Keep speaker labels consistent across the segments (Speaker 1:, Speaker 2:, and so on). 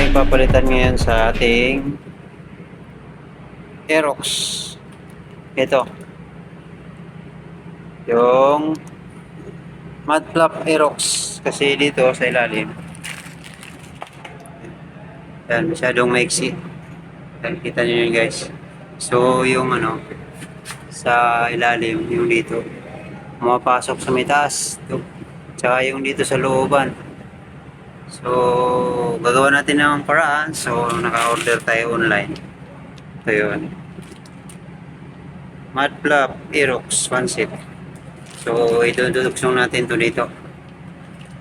Speaker 1: tayong papalitan ngayon sa ating Aerox. Ito, yung mud flap Aerox. Kasi dito sa ilalim, yan, masyadong maiksi. Yan, kita nyo yun guys. So, yung sa ilalim, yung dito, pumapasok sa may taas. Ito. Tsaka yung dito sa looban. So, gagawa natin ng paraan. So, naka-order tayo online. Ito yun. Mud flap Aerox 1 set. So, idudugsong natin to dito.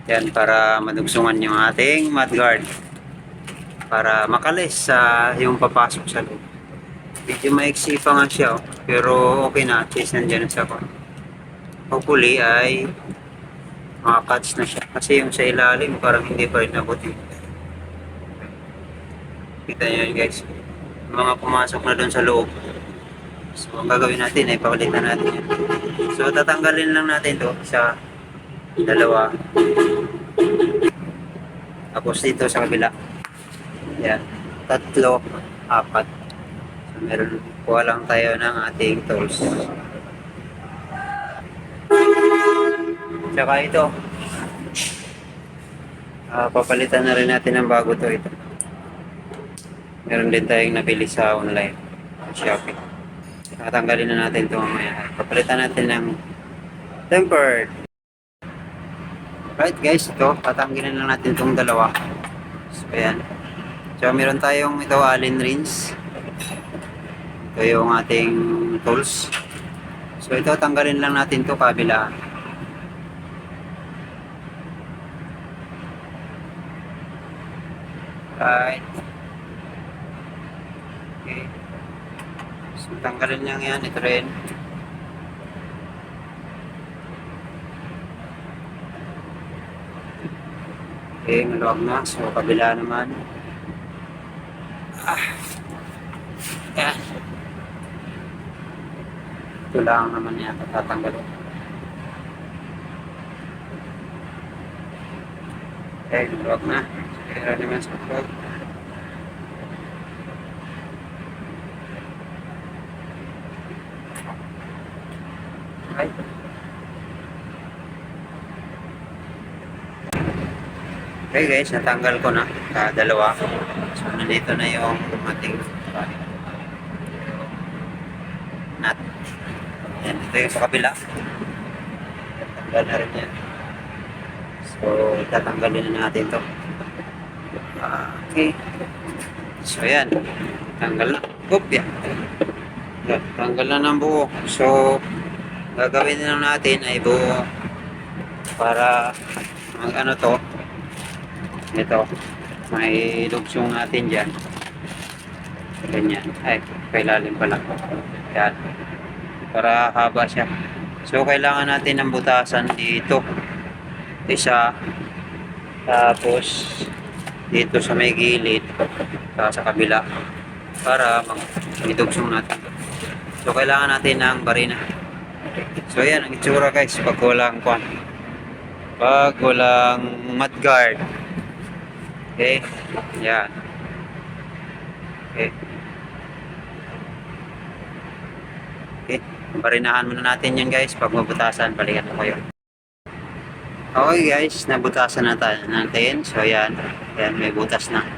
Speaker 1: Yan, para madugsungan yung ating mudguard. Para makalis sa yung papasok sa loob. Medyo maiksi pa nga siya, oh. Pero okay na. At least nandyan sa ko. Hopefully ay makakatch na siya. Kasi yung sa ilalim parang hindi pa rin nabuti. Kita nyo yun guys. Yung mga pumasok na doon sa loob. So, ang gagawin natin ay palitan natin yan. So, tatanggalin lang natin to sa dalawa. Tapos dito sa kabila. Yan. 3, 4. So, meron kuha lang tayo ng ating tools. Tsaka ito. Papalitan na rin natin ng bago to ito. Meron din tayong nabili sa online. Shopee. Tatanggalin na natin ito mamaya. Papalitan natin ng tempered. Right guys, ito. Tatanggalin lang natin itong dalawa. So ayan. So meron tayong ito Allen wrench. Ito yung ating tools. So ito tanggalin lang natin ito kabila. Right. Okay. So tanggalin lang yan. Ito rin. Okay, maluwag na. So kabila naman. Yan. Ito lang naman yan. Tatanggalin. Okay, maluwag na. Kaya naman sa vlog. Right. Okay guys, natanggal ko na dalawa. So nandito na yung ating nut. Yan, ito yung sa kabila. Tanggal na rin yan. So tatanggalin na natin to. Okay. So yan. Tanggal na. Oop, yan. Tanggal na ng buo. So gagawin na natin ay buo para mag to. Ito, may lugsong natin dyan. Ganyan. Ay, kailalim pala. Yan. Para haba siya. So, kailangan natin ng butasan dito. Isa. Tapos, dito sa may gilid. Sa kabila. Para mag-idugsong natin. So, kailangan natin ng barina. So, yan ang itsura guys. Pag walang mudguard. Okay, yan. Okay. Okay, barinahan muna natin yan guys. Pag mabutasan, balikan ko kayo. Okay guys, nabutasan na tayo natin. So yan, yan may butas na.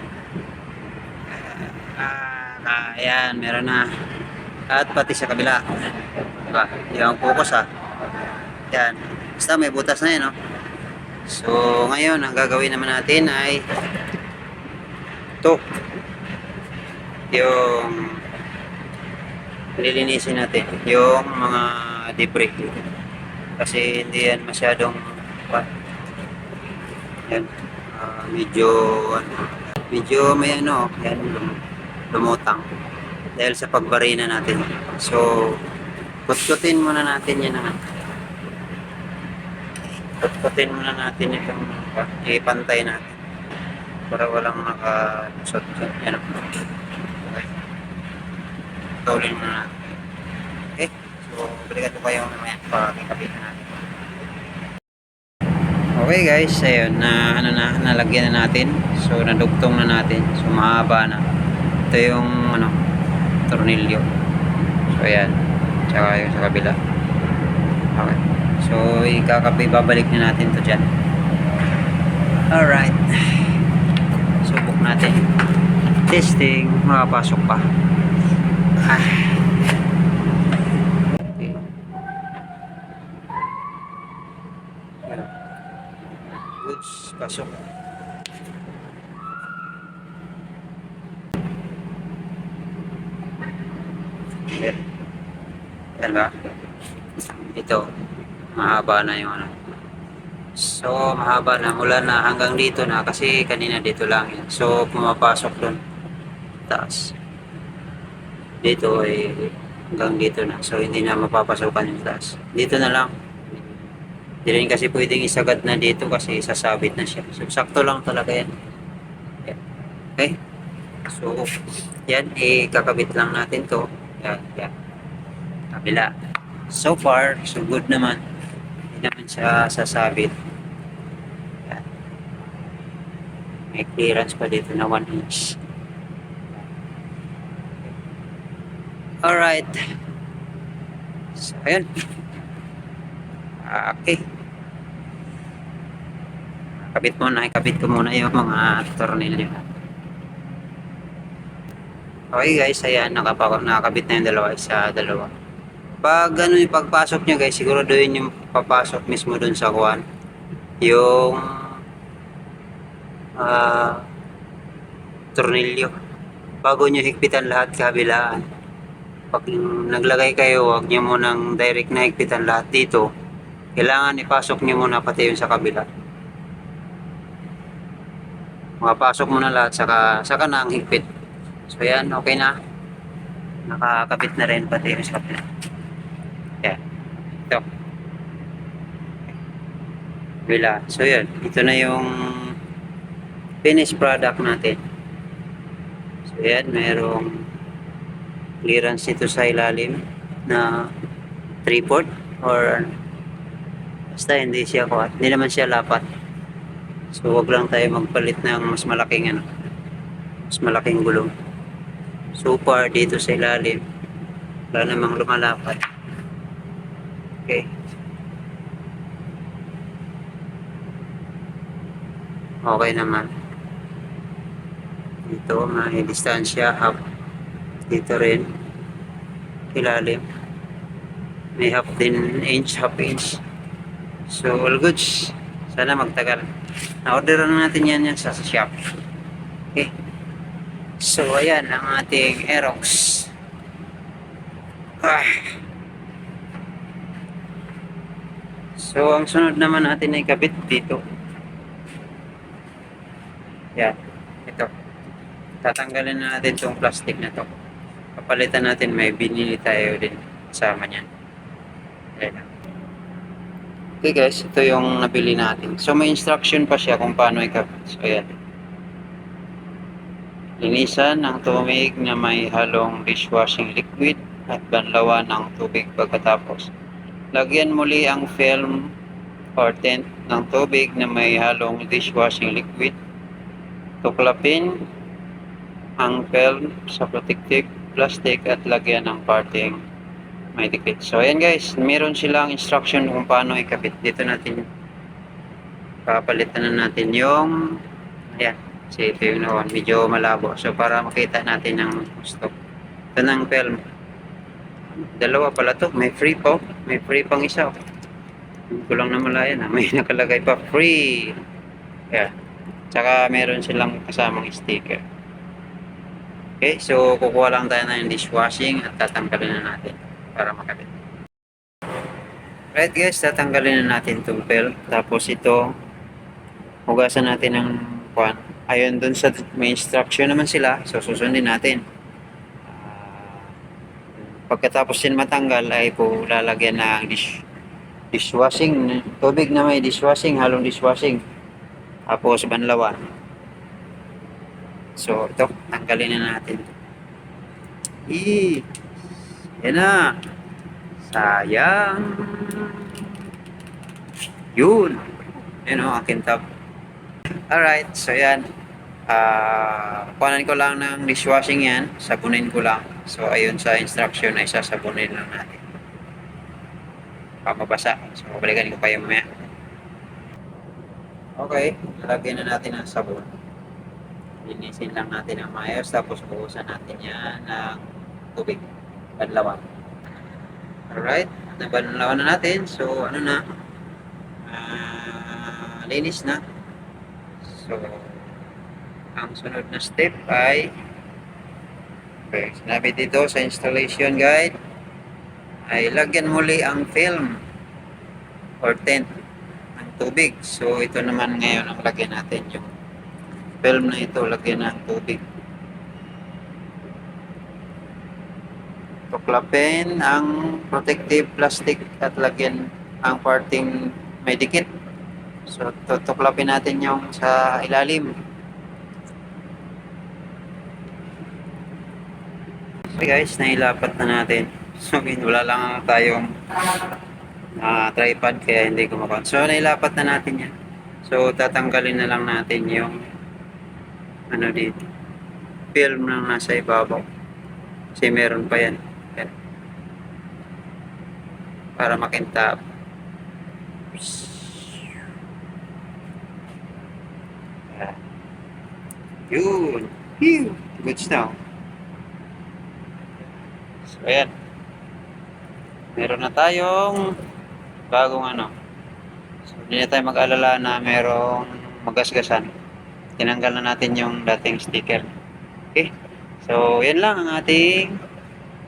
Speaker 1: Ayan, meron na. At pati sa kabila. Diba? Yung focus Yan, basta may butas na yan, no? So, ngayon, ang gagawin naman natin ay ito. Yung lilinisin natin yung mga debris. Kasi hindi yan masyadong yan. Medyo may yan, lumutang. Dahil sa pagbarina natin. So, kutkutin muna natin yan naman. Putputin muna natin itong ipantay natin para walang nakalusot dyan. Yan. Okay. Tawlin muna natin. Okay. So, balikan ko kayo mamaya para kikabit natin. Okay Okay guys, ayun, nalagyan na natin. So, nadugtong na natin. So, mahaba na. Ito yung, tornilyo. So, ayan. Tsaka yung sa kabila. Okay. So, babalik na natin to dyan. Alright. Subok natin. Testing. Makapasok pa. Okay. Goods. Pasok. Yan. Yan ba? Ito. Mahaba na yung So, mahaba na. Mula na hanggang dito na. Kasi kanina dito lang yan. So, pumapasok doon. Taas. Dito ay hanggang dito na. So, hindi na mapapasokan yung taas. Dito na lang. Hindi rin kasi pwedeng isagad na dito kasi sasabit na siya. So, sakto lang talaga yan. Yan. Okay? So, yan. Kakabit lang natin to. Yan. Yan. Kabila. So far, so good naman. Hindi naman siya sasabit. Yan. May clearance pa dito na 1 inch. Alright. So, ayan. Okay. Ikabit ko muna yung mga tornilyo. Okay guys, ayan, nakakabit na yung dalawa. Pag yung pagpasok nyo guys, siguraduhin yung papasok mismo dun sa kuwan. Yung tornilyo. Bago nyo higpitan lahat kabilaan. Pag naglagay kayo, huwag nyo munang direct na higpitan lahat dito. Kailangan ipasok nyo muna pati yung sa kabila. Makapasok muna lahat, saka na ang higpit. So yan, okay na. Nakakabit na rin pati yung sa kabila. Yan. Ito. Kabila. So yan, ito na yung finished product natin. So yan, merong clearance ito sa ilalim na 3/4 or basta hindi siya kuhat. Hindi naman siya lapat. So wag lang tayo magpalit ng mas malaking gulong. So far dito sa ilalim wala namang lumalapat. Okay. Okay naman. Dito may distansya half. Dito rin ilalim may half inch. So all goods. Sana magtagal. Na-orderan natin yan sa shop. Okay. So ayan ang ating Aerox. So ang sunod naman natin ay kabit dito. Yan. Ito. Tatanggalin na natin itong plastic na to. Papalitan natin, may binili tayo din kasama niyan. Ayan. Okay guys, ito yung nabili natin. So may instruction pa siya kung paano ikabit. So ayan. Linisan ng tubig na may halong dishwashing liquid at banlawan ng tubig pagkatapos. Lagyan muli ang film or tent ng tubig na may halong dishwashing liquid. Tuklapin ang film sa protective plastic at lagyan ng parting may dikit. So ayan guys, meron silang instruction kung paano ikabit. Dito natin papalitan na natin yung ayan, kasi ito yung nawan, medyo malabo. So para makita natin ang gusto. Ito ng film. Dalawa pala to, may free pa. May free pang isa. Kulang na malayan, may nakalagay pa free. Ayan. Tsaka meron silang kasamang sticker. Okay, so kukuha lang tayo ng dishwashing at tatanggalin na natin para makabit. Right guys, tatanggalin na natin itong film. Tapos ito, hugasan natin ng kuwan. Ayun dun sa may instruction naman sila, so susundin natin. Pagkatapos din matanggal ay po lalagyan ng dishwashing, tubig na may dishwashing, halong dishwashing. Tapos banlawan. So ito, tanggalin na natin. Yan na. Sayang. Yun. Yun o, akin tab. Alright, so yan. Kuhanan ko lang ng dishwashing yan. Sabunin ko lang. So, ayun sa instruction ay sasabunin lang natin. Pamabasa. So, balikan ko kayo mamaya. Okay, lalagyan na natin ng sabon. Linisin lang natin ang maayos. Tapos, buhusan natin yan ng tubig. Banlawan. Alright, nabanlawan na natin. So, ano na? Linis na. So, ang sunod na step ay sinabi dito sa installation guide ay lagyan muli ang film or tent ng tubig. So, ito naman ngayon ang lagyan natin yung film na ito, lagyan ng tubig. Tuklapin ang protective plastic at lagyan ang parting may dikit. So, tutuklapin natin yung sa ilalim. Okay guys, nailapat na natin. So, wala lang tayong tripod kaya hindi kumakon. So, nailapat na natin yan. So, tatanggalin na lang natin yung ano dito, film na nasa ibabaw. Kasi meron pa yan. Yan. Para makintab. Yun. Phew. Goods now. So, ayan. Meron na tayong bagong ano. So, hindi na tayo mag-alala na merong magasgasan. Tinanggal na natin yung dating sticker. Okay. So, yan lang ang ating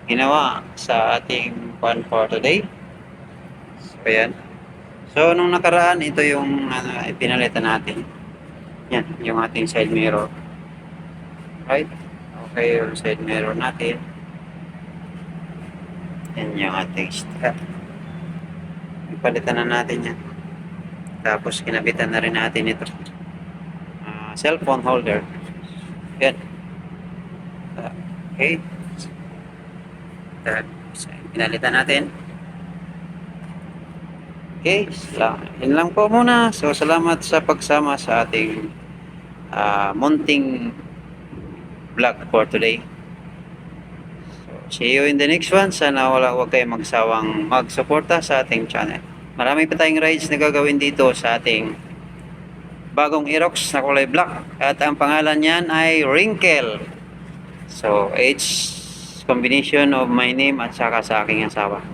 Speaker 1: ginawa sa ating fun for today. So, ayan. So, nung nakaraan, ito yung pinalitan natin. Yan, yung ating side mirror. Right? Okay, yung side mirror natin. Yan yung ating strap. Ipalitan na natin yan. Tapos, kinabitan na rin natin ito. Cellphone holder. Yan. Okay. Pinalitan natin. Okay, yun lang po muna. So, salamat sa pagsama sa ating munting vlog for today. So, see you in the next one. Sana huwag kayong magsawang magsuporta sa ating channel. Marami pa tayong rides na gagawin dito sa ating bagong Aerox na kulay black. At ang pangalan niyan ay Wrinkle. So, it's combination of my name at saka sa aking asawa.